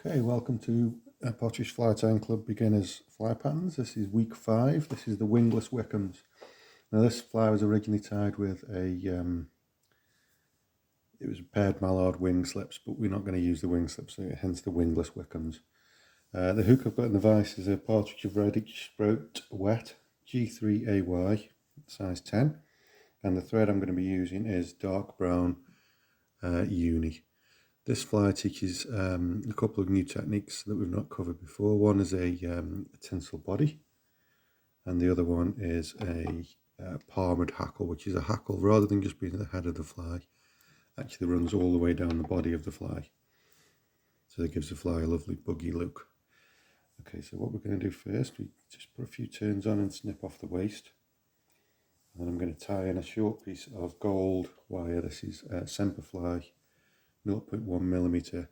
Okay, welcome to Potteries Fly Tying Club Beginners Fly Patterns. This is week 5. This is the Wingless Wickhams. Now this fly was originally tied with it was paired mallard wing slips, but we're not going to use the wing slips, so hence the Wingless Wickhams. The hook I've got in the vise is a Partridge of Redditch Sprout Wet G3AY, size 10. And the thread I'm going to be using is dark brown uni. This fly teaches a couple of new techniques that we've not covered before. One is a tinsel body, and the other one is a palmed hackle, which is a hackle rather than just being at the head of the fly, actually runs all the way down the body of the fly. So that gives the fly a lovely buggy look. Okay, so what we're going to do first, we just put a few turns on and snip off the waist. And then I'm going to tie in a short piece of gold wire. This is Semperfly 0.1 millimeter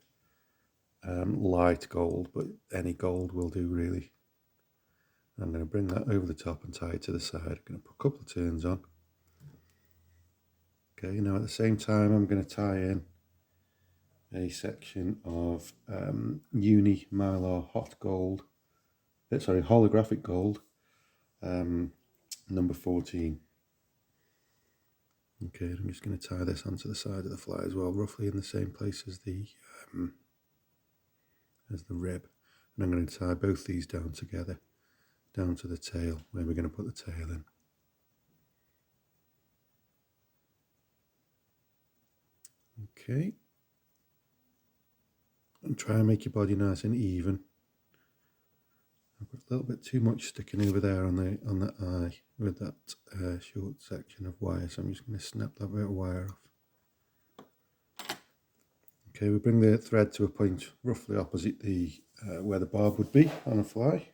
light gold, but any gold will do really. I'm going to bring that over the top and tie it to the side. I'm going to put a couple of turns on. Okay, now at the same time I'm going to tie in a section of uni mylar hot gold, holographic gold, number 14. Okay, I'm just going to tie this onto the side of the fly as well, roughly in the same place as the rib. And I'm going to tie both these down together, down to the tail, where we're going to put the tail in. Okay. And try and make your body nice and even. I've got a little bit too much sticking over there on the eye with that short section of wire, so I'm just going to snap that bit of wire off. Okay, we bring the thread to a point roughly opposite the where the barb would be on a fly,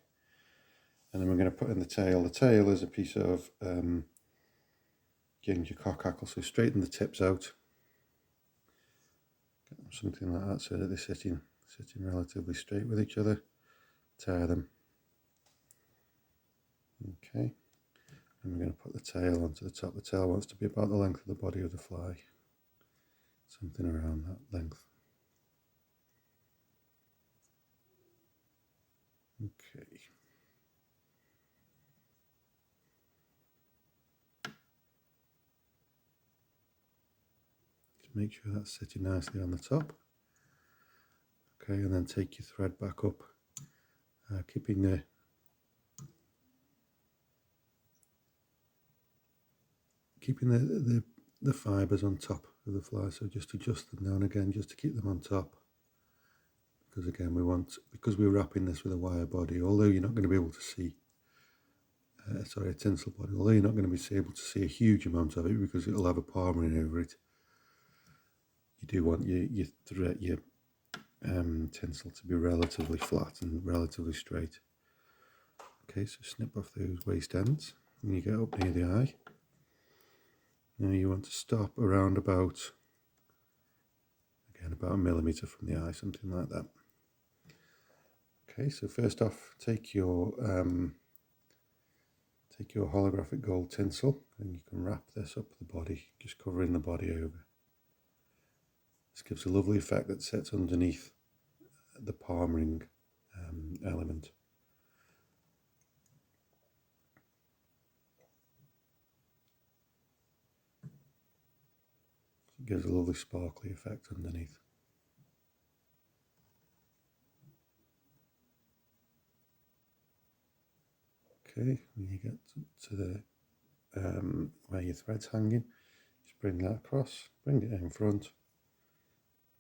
and then we're going to put in the tail. The tail is a piece of ginger cock hackle, so straighten the tips out, get them something like that so that they're sitting relatively straight with each other. Tie them. Okay, and we're going to put the tail onto the top. The tail wants to be about the length of the body of the fly, something around that length. Okay. Just make sure that's sitting nicely on the top. Okay, and then take your thread back up, keeping the fibres on top of the fly, so just adjust them now and again just to keep them on top, because again because we're wrapping this with a wire body, although you're not going to be able to see a tinsel body, although you're not going to be able to see a huge amount of it because it'll have a palmering over it, you do want your tinsel to be relatively flat and relatively straight. Okay, so snip off those waist ends when you get up near the eye. Now you want to stop around about a millimetre from the eye, something like that. Okay, so first off, take your holographic gold tinsel and you can wrap this up the body, just covering the body over. This gives a lovely effect that sits underneath the palmering element. It gives a lovely sparkly effect underneath. Okay, when you get to the where your thread's hanging, just bring that across, bring it in front,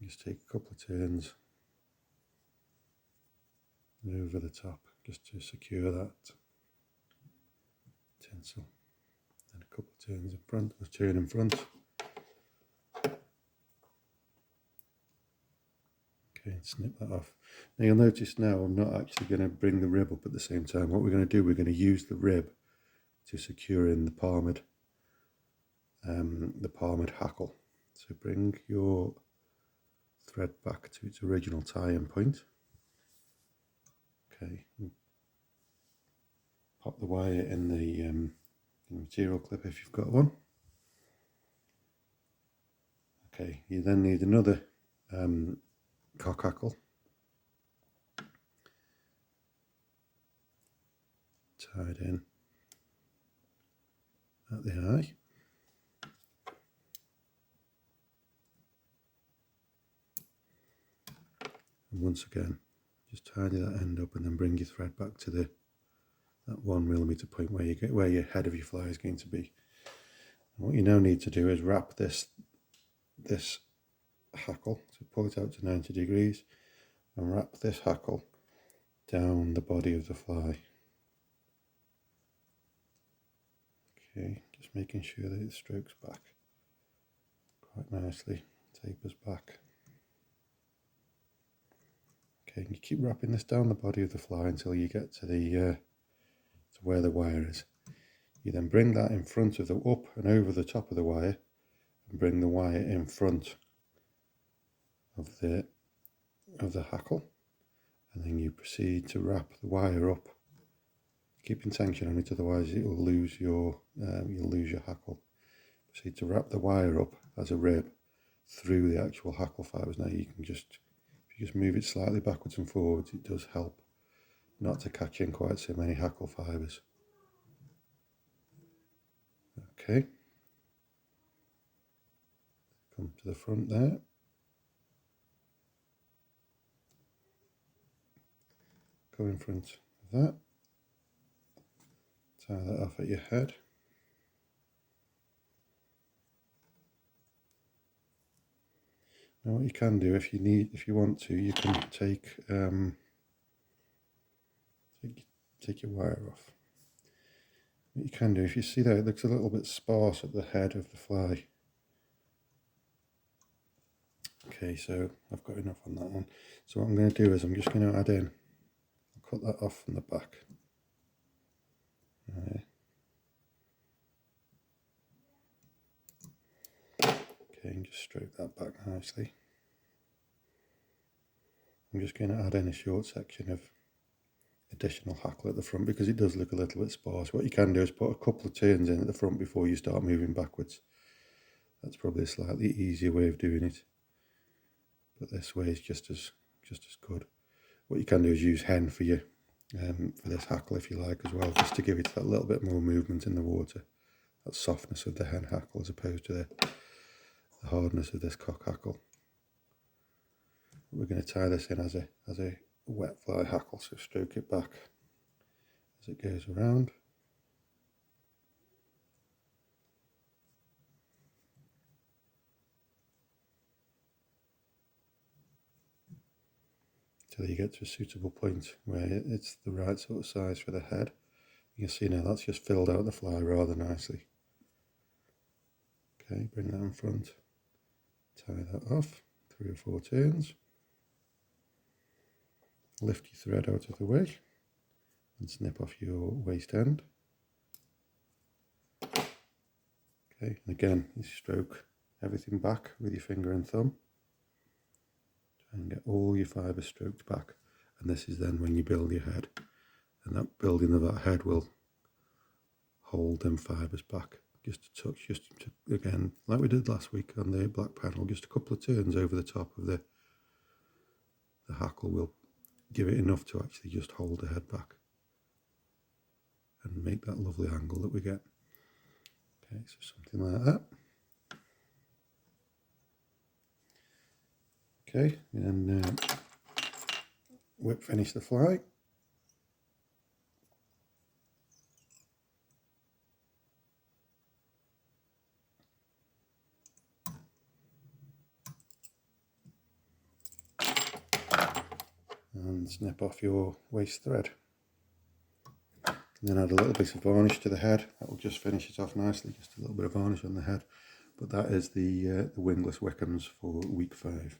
just take a couple of turns over the top just to secure that tinsel, and a couple of turns in front, or turn in front. Okay, and snip that off. Now you'll notice now I'm not actually going to bring the rib up at the same time. What we're going to do, we're going to use the rib to secure in the palmed hackle. So bring your thread back to its original tie-in point. Okay, pop the wire in the material clip if you've got one. Okay, you then need another cock hackle, tied in at the eye. And once again, just tidy that end up and then bring your thread back to that 1mm point where your head of your fly is going to be. And what you now need to do is wrap this hackle, so pull it out to 90 degrees and wrap this hackle down the body of the fly. Okay, just making sure that it strokes back quite nicely, tapers back. Okay, and you keep wrapping this down the body of the fly until you get to to where the wire is. You then bring that in front of up and over the top of the wire, and bring the wire in front of the hackle, and then you proceed to wrap the wire up, keeping tension on it, otherwise it will lose your you'll lose your hackle. Proceed to wrap the wire up as a rib through the actual hackle fibers. Now you can just, if you just move it slightly backwards and forwards, it does help not to catch in quite so many hackle fibers. Okay, come to the front there. Go in front of that. Tie that off at your head. Now what you can do, if you want to, you can take your wire off. What you can do, if you see that it looks a little bit sparse at the head of the fly. Okay, so I've got enough on that one. So what I'm going to do is I'm just going to add in, I'll cut that off from the back. Okay, and just stroke that back nicely. I'm just going to add in a short section of additional hackle at the front because it does look a little bit sparse. What you can do is put a couple of turns in at the front before you start moving backwards. That's probably a slightly easier way of doing it, but this way is just as good. What you can do is use hen for this hackle if you like as well, just to give it that little bit more movement in the water, that softness of the hen hackle as opposed to the hardness of this cock hackle. We're going to tie this in as a wet fly hackle, so stroke it back as it goes around. Till you get to a suitable point where it's the right sort of size for the head. You can see now that's just filled out the fly rather nicely. Okay, bring that in front, tie that off, 3 or 4 turns. Lift your thread out of the way and snip off your waist end. Okay, and again, you stroke everything back with your finger and thumb. Try and get all your fibres stroked back, and this is then when you build your head, and that building of that head will hold them fibres back just a touch, again, like we did last week on the black panel, just a couple of turns over the top of the hackle will give it enough to actually just hold the head back and make that lovely angle that we get. Okay, so something like that. Okay, and whip finish the fly. And snip off your waist thread. And then add a little bit of varnish to the head. That will just finish it off nicely, just a little bit of varnish on the head. But that is the Wingless Wickhams for week 5.